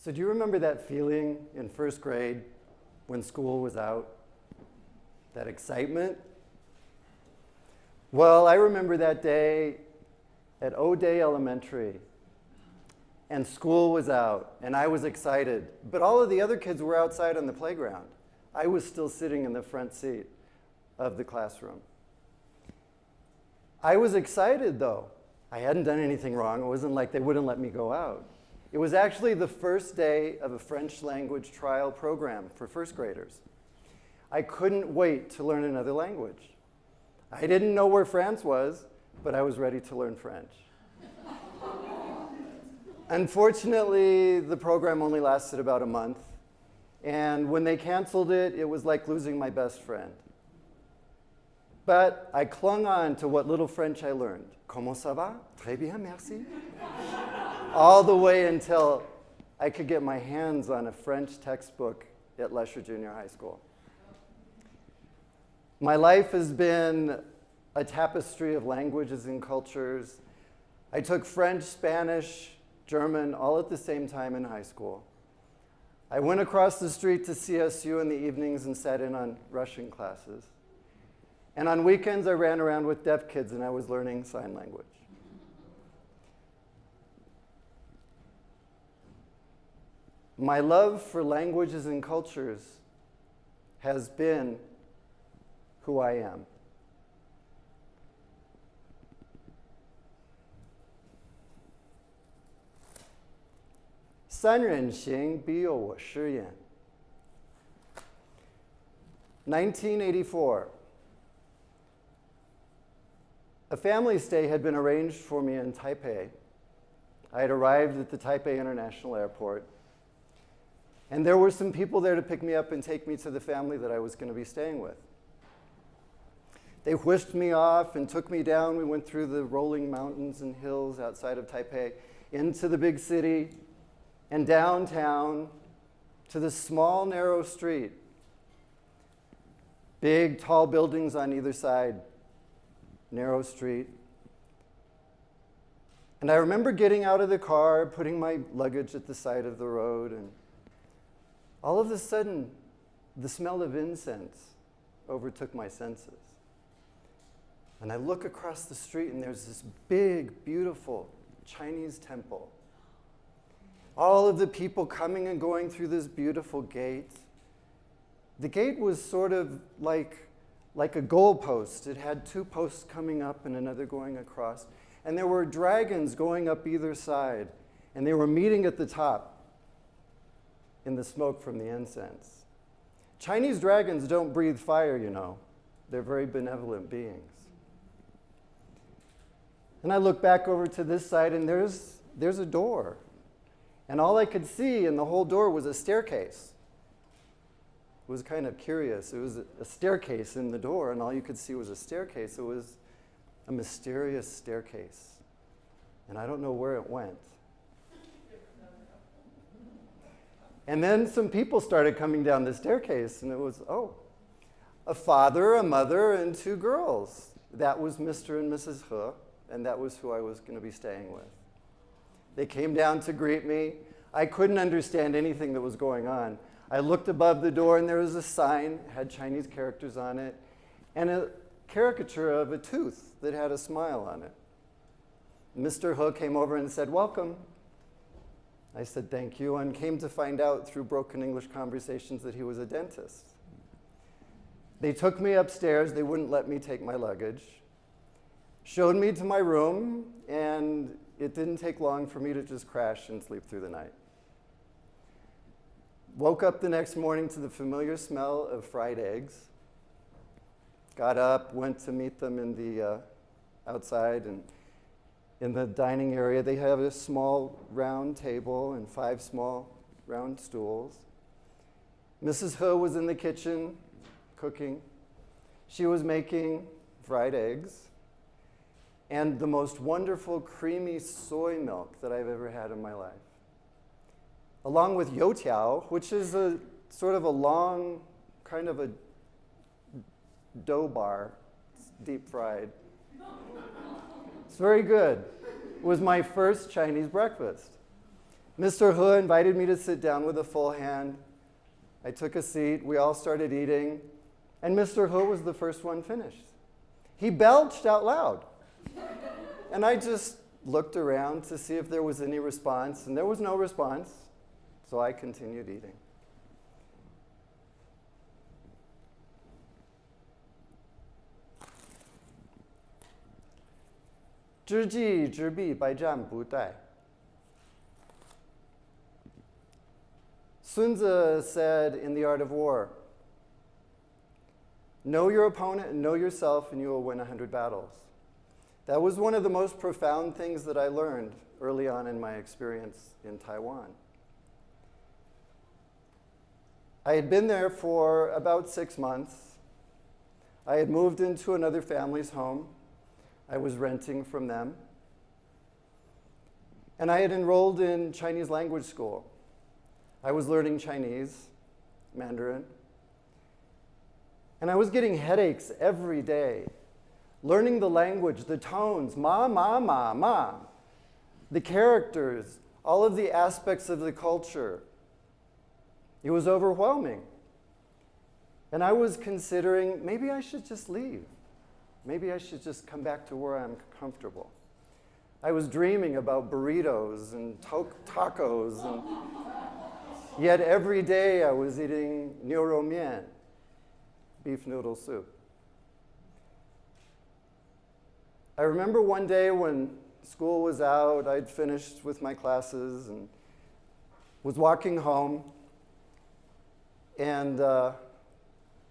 So do you remember that feeling in first grade when school was out? That excitement? Well, I remember that day at O'Day Elementary, and school was out, and I was excited. But all of the other kids were outside on the playground. I was still sitting in the front seat of the classroom. I was excited, though. I hadn't done anything wrong. It wasn't like they wouldn't let me go out. It was actually the first day of a French language trial program for first graders. I couldn't wait to learn another language. I didn't know where France was, but I was ready to learn French. Unfortunately, the program only lasted about a month, and when they canceled it, it was like losing my best friend. But I clung on to what little French I learned. Comment ça va? Très bien, merci. All the way until I could get my hands on a French textbook at Lesher Junior High School. My life has been a tapestry of languages and cultures. I took French, Spanish, German, all at the same time in high school. I went across the street to CSU in the evenings and sat in on Russian classes. And on weekends, I ran around with deaf kids and I was learning sign language. My love for languages and cultures has been who I am. "三人行，必有我师焉." 1984. A family stay had been arranged for me in Taipei. I had arrived at the Taipei International Airport, and there were some people there to pick me up and take me to the family that I was going to be staying with. They whisked me off and took me down. We went through the rolling mountains and hills outside of Taipei, into the big city, and downtown to the small, narrow street. Big, tall buildings on either side. Narrow street. And I remember getting out of the car, putting my luggage at the side of the road, and all of a sudden, the smell of incense overtook my senses. And I look across the street, and there's this big, beautiful Chinese temple. All of the people coming and going through this beautiful gate. The gate was sort of like a goalpost. It had two posts coming up and another going across. And there were dragons going up either side. And they were meeting at the top in the smoke from the incense. Chinese dragons don't breathe fire, you know. They're very benevolent beings. And I look back over to this side, and there's a door. And all I could see in the whole door was a staircase. It was kind of curious. It was a staircase in the door, and all you could see was a staircase. It was a mysterious staircase. And I don't know where it went. And then some people started coming down the staircase, and it was, a father, a mother, and two girls. That was Mr. and Mrs. He, and that was who I was going to be staying with. They came down to greet me. I couldn't understand anything that was going on. I looked above the door, and there was a sign, it had Chinese characters on it, and a caricature of a tooth that had a smile on it. Mr. He came over and said, "Welcome." I said, "Thank you," and came to find out through broken English conversations that he was a dentist. They took me upstairs. They wouldn't let me take my luggage. Showed me to my room, and it didn't take long for me to just crash and sleep through the night. Woke up the next morning to the familiar smell of fried eggs. Got up, went to meet them in the outside, and in the dining area, they have a small round table and 5 small round stools. Mrs. He was in the kitchen cooking. She was making fried eggs and the most wonderful creamy soy milk that I've ever had in my life, along with youtiao, which is a sort of a long, kind of a dough bar. It's deep fried. It's very good. It was my first Chinese breakfast. Mr. He invited me to sit down with a full hand. I took a seat. We all started eating. And Mr. He was the first one finished. He belched out loud. And I just looked around to see if there was any response, and there was no response. So I continued eating. "知己知彼，百战不殆." Sun Tzu said in The Art of War, "Know your opponent and know yourself, and you will win 100 battles." That was one of the most profound things that I learned early on in my experience in Taiwan. I had been there for about 6 months. I had moved into another family's home. I was renting from them. And I had enrolled in Chinese language school. I was learning Chinese, Mandarin. And I was getting headaches every day, learning the language, the tones, ma, ma, ma, ma, the characters, all of the aspects of the culture. It was overwhelming. And I was considering, maybe I should just leave. Maybe I should just come back to where I'm comfortable. I was dreaming about burritos and tacos, and yet every day I was eating niu rou mian, beef noodle soup. I remember one day when school was out, I'd finished with my classes and was walking home. And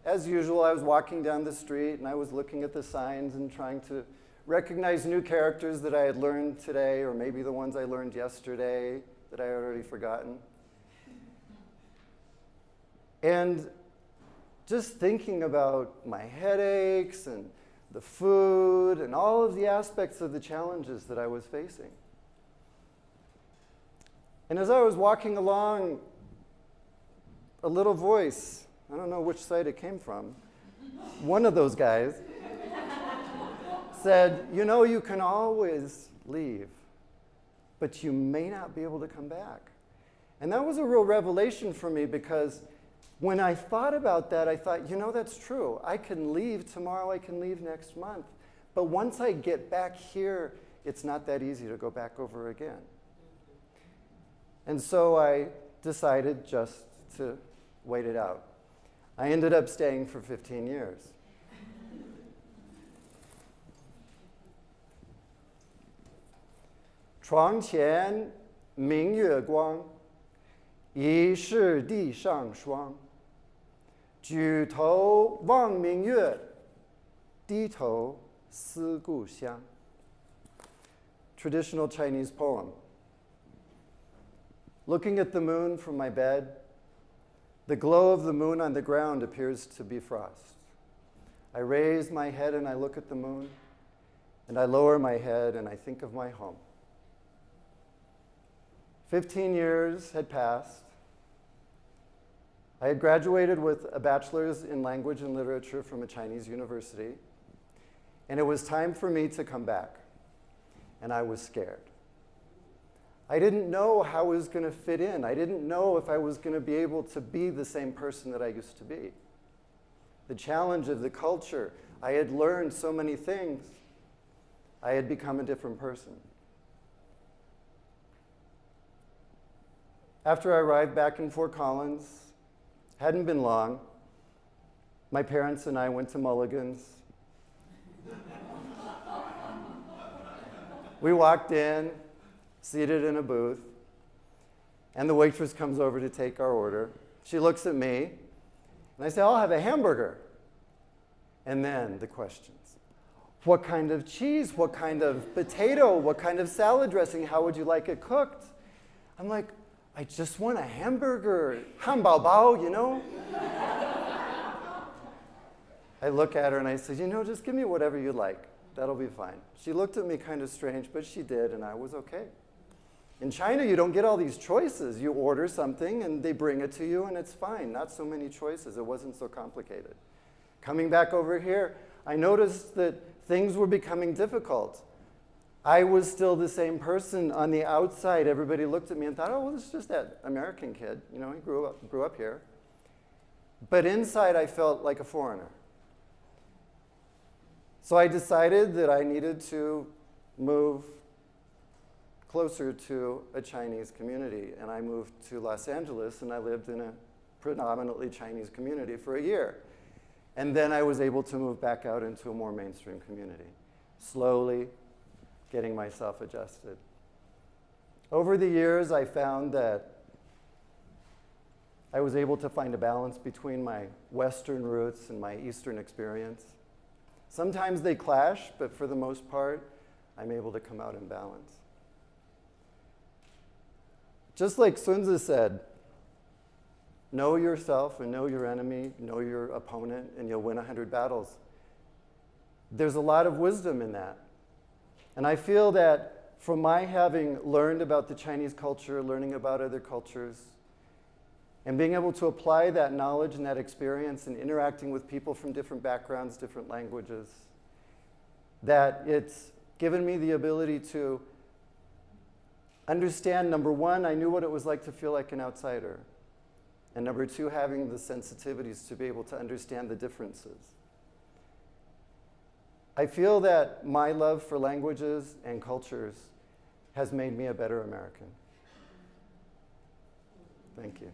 as usual, I was walking down the street and I was looking at the signs and trying to recognize new characters that I had learned today, or maybe the ones I learned yesterday that I had already forgotten. And just thinking about my headaches and the food and all of the aspects of the challenges that I was facing. And as I was walking along, a little voice, I don't know which side it came from, one of those guys said, "You know, you can always leave, but you may not be able to come back." And that was a real revelation for me, because when I thought about that, I thought, you know, that's true. I can leave tomorrow, I can leave next month. But once I get back here, it's not that easy to go back over again. And so I decided just to wait it out. I ended up staying for 15 years. "床前明月光，疑是地上霜。举头望明月，低头思故乡." Traditional Chinese poem. Looking at the moon from my bed, the glow of the moon on the ground appears to be frost. I raise my head and I look at the moon, and I lower my head and I think of my home. 15 years had passed. I had graduated with a bachelor's in language and literature from a Chinese university, and it was time for me to come back, and I was scared. I didn't know how I was going to fit in. I didn't know if I was going to be able to be the same person that I used to be. The challenge of the culture, I had learned so many things. I had become a different person. After I arrived back in Fort Collins, hadn't been long, my parents and I went to Mulligan's. We walked in, seated in a booth, and the waitress comes over to take our order. She looks at me, and I say, "I'll have a hamburger." And then the questions. What kind of cheese? What kind of potato? What kind of salad dressing? How would you like it cooked? I'm like, I just want a hamburger. 汉堡包, you know? I look at her and I said, you know, just give me whatever you like. That'll be fine. She looked at me kind of strange, but she did, and I was okay. In China, you don't get all these choices. You order something, and they bring it to you, and it's fine. Not so many choices. It wasn't so complicated. Coming back over here, I noticed that things were becoming difficult. I was still the same person on the outside. Everybody looked at me and thought, oh, well, this is just that American kid. You know, he grew up here. But inside, I felt like a foreigner. So I decided that I needed to move closer to a Chinese community. And I moved to Los Angeles, and I lived in a predominantly Chinese community for a year. And then I was able to move back out into a more mainstream community, slowly getting myself adjusted. Over the years, I found that I was able to find a balance between my Western roots and my Eastern experience. Sometimes they clash, but for the most part, I'm able to come out in balance. Just like Sun Tzu said, know yourself and know your enemy, know your opponent, and you'll win 100 battles. There's a lot of wisdom in that. And I feel that from my having learned about the Chinese culture, learning about other cultures, and being able to apply that knowledge and that experience and interacting with people from different backgrounds, different languages, that it's given me the ability to understand, number one, I knew what it was like to feel like an outsider. And number two, having the sensitivities to be able to understand the differences. I feel that my love for languages and cultures has made me a better American. Thank you.